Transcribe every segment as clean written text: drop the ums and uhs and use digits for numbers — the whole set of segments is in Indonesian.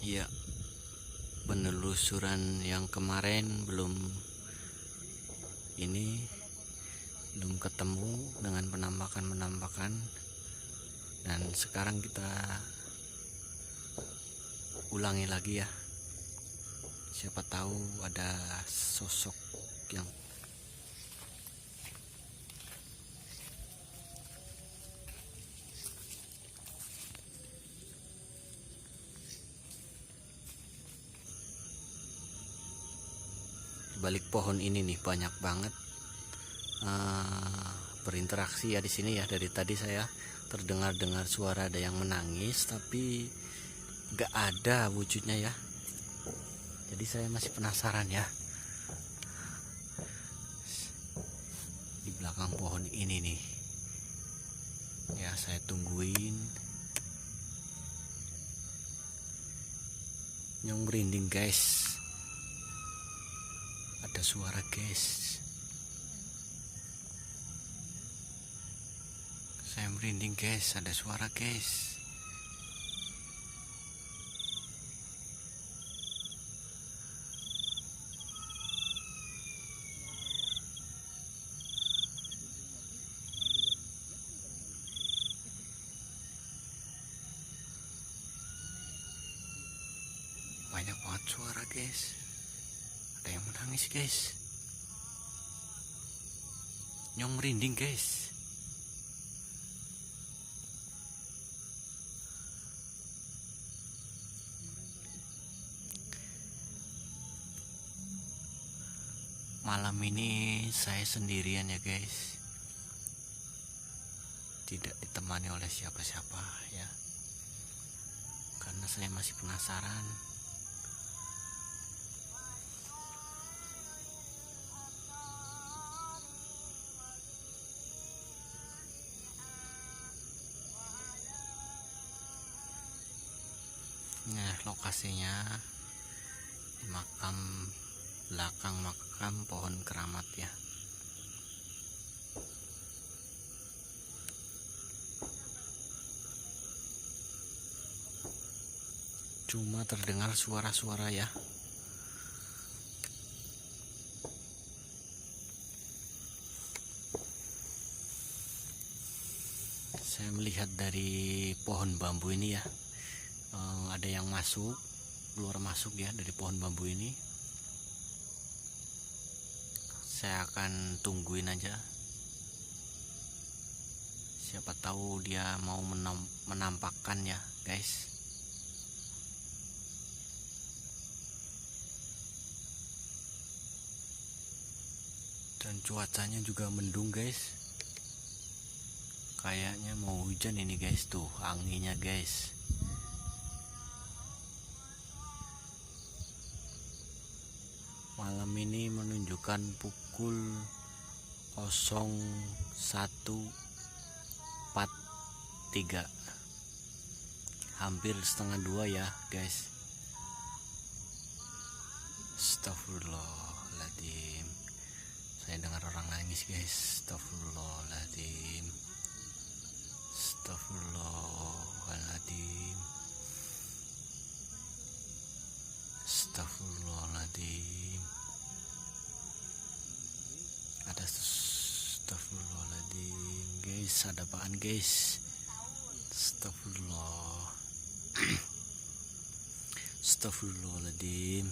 Ya, penelusuran yang kemarin belum ketemu dengan penampakan dan sekarang kita ulangi lagi ya. Siapa tahu ada sosok yang balik pohon ini nih. Banyak banget berinteraksi ya di sini ya. Dari tadi saya terdengar suara ada yang menangis, tapi gak ada wujudnya ya. Jadi saya masih penasaran ya. Di belakang pohon ini nih ya, saya tungguin. Yang merinding guys, ada suara guys. Saya merinding guys, ada suara guys. Banyak banget suara guys. Ada yang menangis guys. Nyong merinding guys. Malam ini saya sendirian ya guys. Tidak ditemani oleh siapa-siapa ya. Karena saya masih penasaran. Nah, lokasinya di belakang makam pohon keramat ya. Cuma terdengar suara-suara ya. Saya melihat dari pohon bambu ini ya, ada yang keluar masuk ya dari pohon bambu ini. Saya akan tungguin aja. Siapa tahu dia mau menampakkan ya guys. Dan cuacanya juga mendung guys. Kayaknya mau hujan ini guys, tuh anginnya guys. Malam ini menunjukkan pukul 01.43, hampir setengah 2 ya guys. Astagfirullahaladzim. Saya dengar orang nangis guys. Astagfirullahaladzim. Astagfirullahaladzim. Astagfirullahaladzim. Ada astagfirullahaladzim guys. Ada apaan guys? Astagfirullah. Astagfirullahaladzim.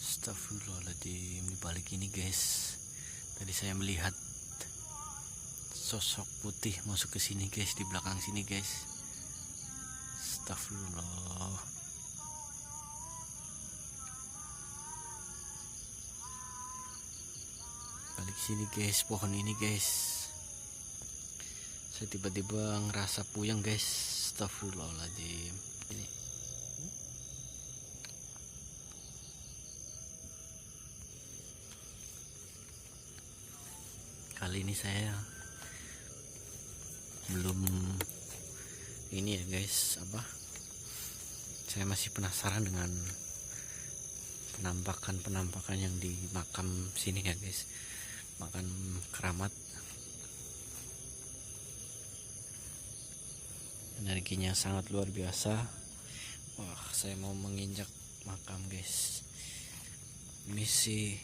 Astagfirullahaladzim. Di balik ini guys, tadi saya melihat sosok putih masuk ke sini guys, di belakang sini guys. Astagfirullah. Balik sini guys, pohon ini guys. Saya tiba-tiba ngerasa puyeng guys. Astagfirullahaladzim. Ini kali ini saya belum ini ya guys, saya masih penasaran dengan penampakan yang di makam sini ya guys, makam keramat. energinya sangat luar biasa. Wah, saya mau menginjak makam guys. Misi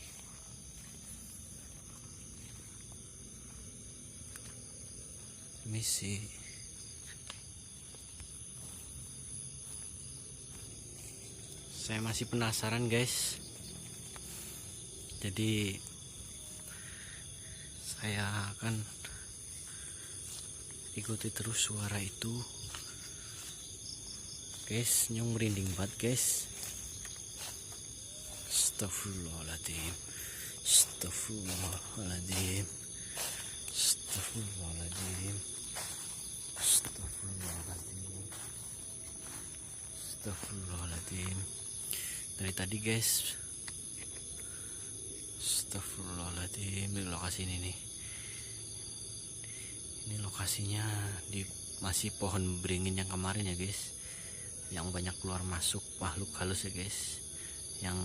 saya masih penasaran guys, jadi saya akan ikuti terus suara itu guys. Nyong merinding banget guys. Astagfirullahaladzim, astagfirullahaladzim, astagfirullahaladzim, astagfirullahaladzim, astagfirullahaladzim. Dari tadi guys, astagfirullahaladzim. Di lokasi ini nih, ini lokasinya di masih pohon beringin yang kemarin ya guys, yang banyak keluar masuk makhluk halus ya guys, yang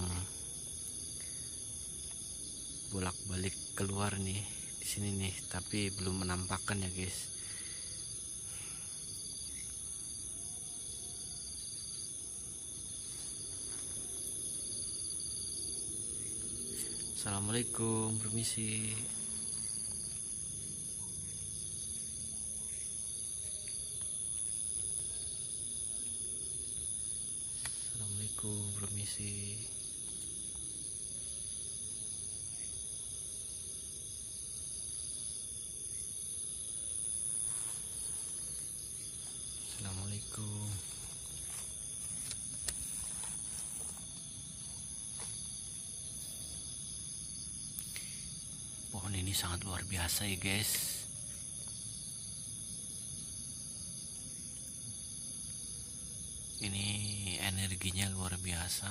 bolak-balik keluar nih di sini nih, tapi belum menampakkan ya guys. Assalamualaikum, permisi. Assalamualaikum, permisi. Assalamualaikum. Pohon ini sangat luar biasa ya guys. Ini energinya luar biasa.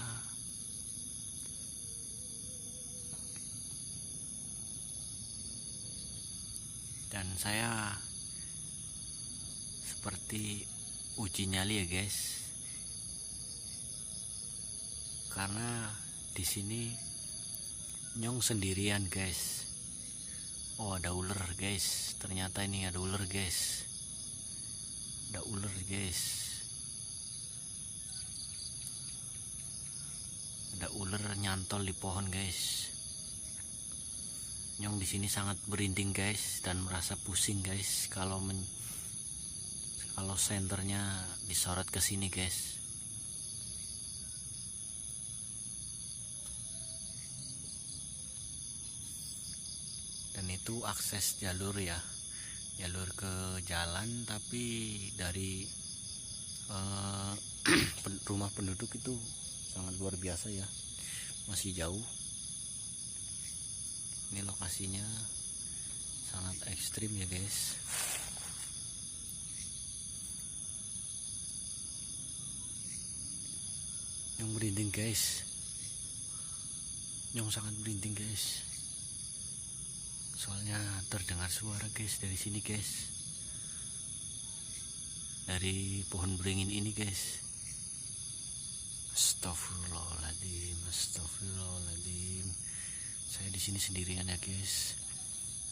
Dan saya seperti uji nyali ya guys, karena di sini Nyong sendirian guys. Oh, ada ular guys, ternyata ini ada ular guys, ada ular guys, ada ular nyantol di pohon guys. Nyong di sini sangat berinding guys dan merasa pusing guys kalau senternya disorot ke sini guys. Dan itu akses jalur ya, jalur ke jalan, tapi dari rumah penduduk itu sangat luar biasa ya, masih jauh. Ini lokasinya sangat ekstrim ya guys. Nyong merinding guys, Nyong sangat merinding guys, soalnya terdengar suara guys dari sini guys, dari pohon beringin ini guys. Astagfirullahaladzim, astagfirullahaladzim. Saya di sini sendirian ya guys.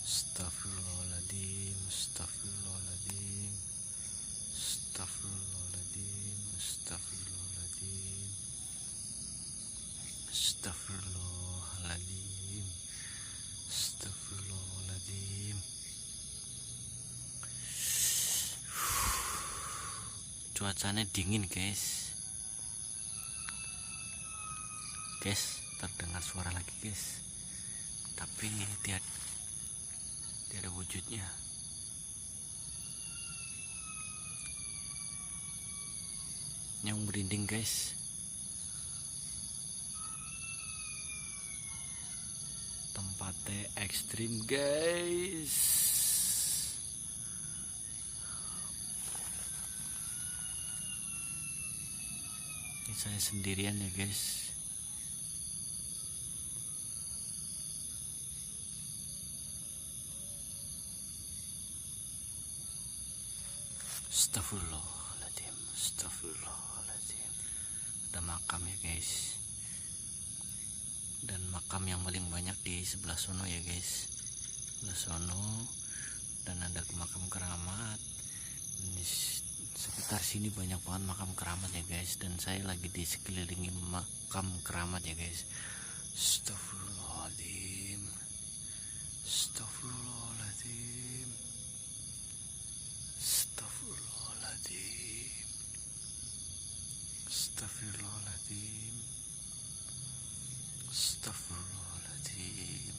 Astagfirullahaladzim, astagfirullahaladzim, astagfirullahaladzim, astagfirullahaladzim, astagfirullahaladzim, astagfirullahaladzim. Cuacanya dingin guys. Guys, terdengar suara lagi guys, tapi tiada wujudnya. Nyong merinding guys. Tempatnya ekstrim guys. Ini saya sendirian ya guys. Astagfirullahaladzim, astagfirullahaladzim. Ada makam ya guys, dan makam yang paling banyak di sebelah sono ya guys, sebelah sono. Dan ada makam keramat. Ini sekitar sekitar sini banyak banget makam keramat ya guys, dan saya lagi di sekelilingi makam keramat ya guys. Astagfirullahaladzim, astagfirullahaladzim, astagfirullahaladzim, astagfirullahaladzim, astagfirullahaladzim,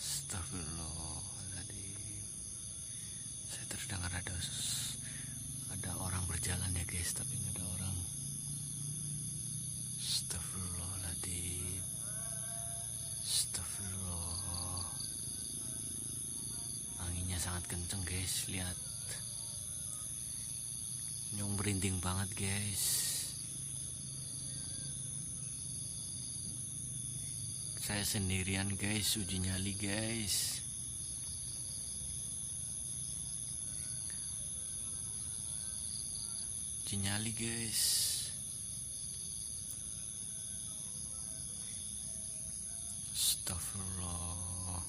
astagfirullahaladzim. Saya terdengar ada orang berjalan ya guys, tapi nggak ada orang. Astagfirullahaladzim, astagfirullah. Anginnya sangat kenceng guys, lihat. Nyong merinding banget guys. Saya sendirian guys, uji nyali guys. Uji nyali guys. Astagfirullah,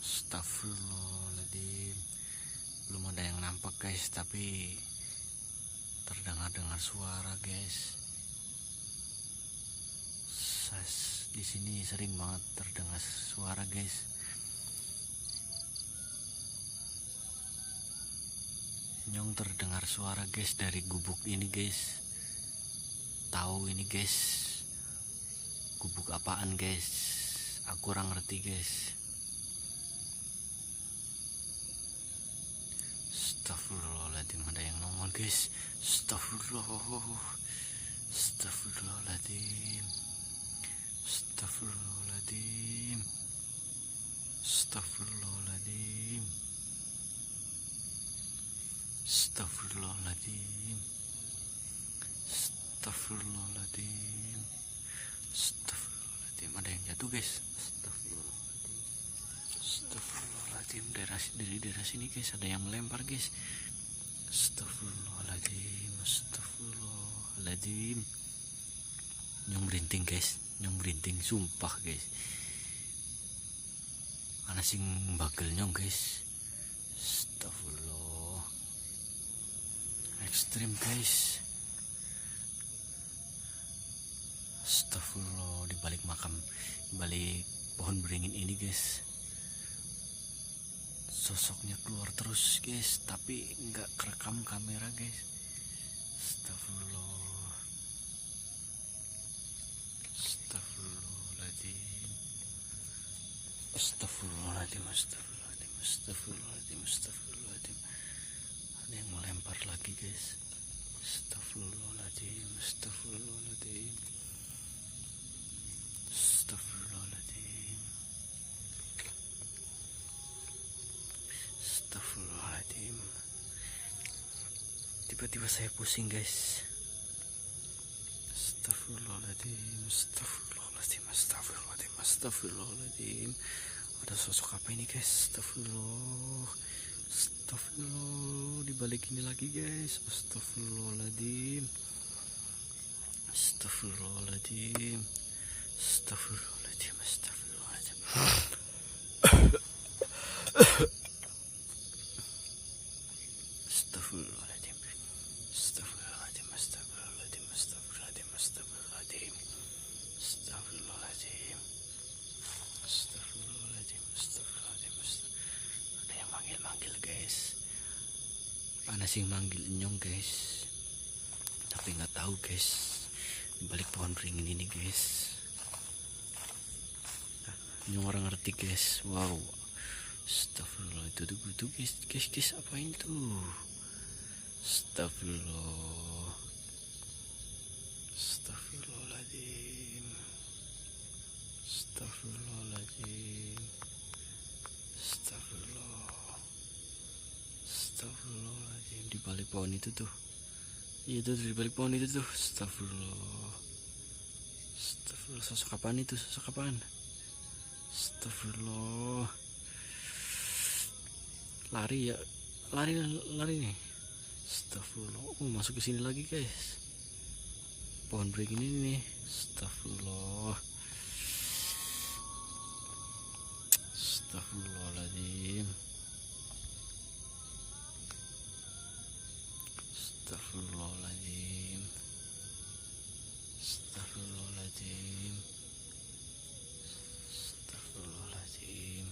astagfirullahaladzim. Belum ada yang nampak guys, tapi terdengar suara guys. Di sini sering banget terdengar suara guys. Nyong terdengar suara guys dari gubuk ini guys. Tahu ini guys, gubuk apaan guys? Aku kurang ngerti guys. Astagfirullahaladzim, ada yang nongol guys. Astagfirullahaladzim, astagfirullahaladzim, astagfirullahaladzim, astagfirullahaladzim, astagfirullahaladzim, astagfirullahaladzim. Ada yang jatuh guys. Astagfirullahaladzim, astagfirullahaladzim. Dari daerah sini guys ada yang melempar guys. Astagfirullahaladzim, astagfirullahaladzim. Nyong merinding guys, nyong merinding sumpah guys. Ana sing bagel nyong guys. Astagfirullah, ekstrim guys. Astagfirullah, di balik makam, di balik pohon beringin ini guys, sosoknya keluar terus guys, tapi nggak kerekam kamera guys. Astagfirullah, astagfirullahaladzim, astagfirullahaladzim, astagfirullahaladzim, astagfirullahaladzim, astagfirullahaladzim. Ada yang melempar lagi guys. Astagfirullahaladzim, astagfirullahaladzim, astagfirullahaladzim, astagfirullahaladzim. Tiba-tiba saya pusing guys. Astagfirullahaladzim, astagfirullahaladzim, astagfirullahaladzim, astagfirullahaladzim. Ada sosok apa ini guys? Astagfirullah, astagfirullah. Di balik ini lagi guys. Astagfirullahaladzim, astagfirullahaladzim, astagfirullahaladzim, astagfirullahaladzim. Astagfirullahaladzim, astagfirullahaladzim, astagfirullahaladzim, astagfirullahaladzim, astagfirullahaladzim, astagfirullahaladzim, astagfirullahaladzim, astagfirullahaladzim. Ada yang manggil guys. Ana sing manggil nyong guys, tapi nggak tahu guys. Di balik pohon beringin ini guys. Nyong orang ngerti guys. Wow. Astagfirullah, itu guys, apa itu? Astagfirullah, astagfirullahaladzim, astagfirullahaladzim, astagfirullah, astagfirullahaladzim. Di balik pohon itu tuh. Iya tuh, di balik pohon itu tuh. Astagfirullah, astagfirullah. Sosok apaan itu? Sosok apaan? Astagfirullah. Lari ya, lari nih. Astagfirullah. Masuk ke sini lagi guys. Pohon beringin ini nih. Astagfirullah, astagfirullahaladzim, Astagfirullahaladzim. Astagfirullahaladzim. Astagfirullahaladzim.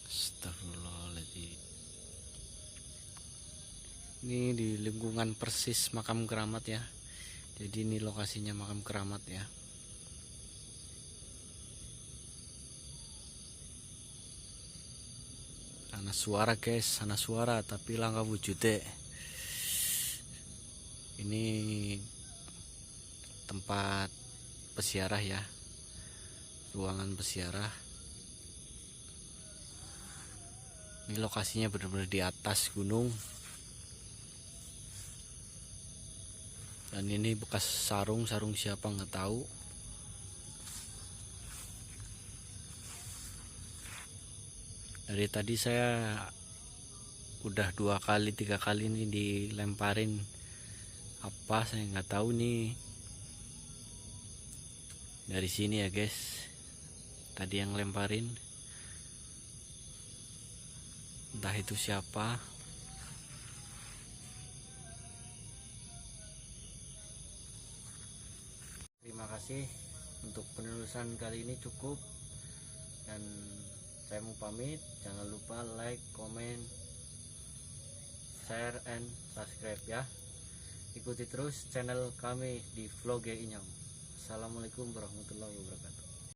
Astagfirullahaladzim. Ini di lingkungan persis makam keramat ya. Jadi ini lokasinya makam keramat ya. Ana suara guys, ana suara tapi langka wujudnya. Ini tempat pesiarah ya, ruangan pesiarah. Ini lokasinya benar-benar di atas gunung. Dan ini bekas sarung siapa nggak tahu. Dari tadi saya udah 2 kali 3 kali ini dilemparin apa, saya nggak tahu nih. Dari sini ya guys, tadi yang lemparin, entah itu siapa. Terima kasih untuk penelusuran kali ini cukup, dan saya mau pamit. Jangan lupa like, comment, share, and subscribe ya. Ikuti terus channel kami di Vlog Inyong. Assalamualaikum warahmatullahi wabarakatuh.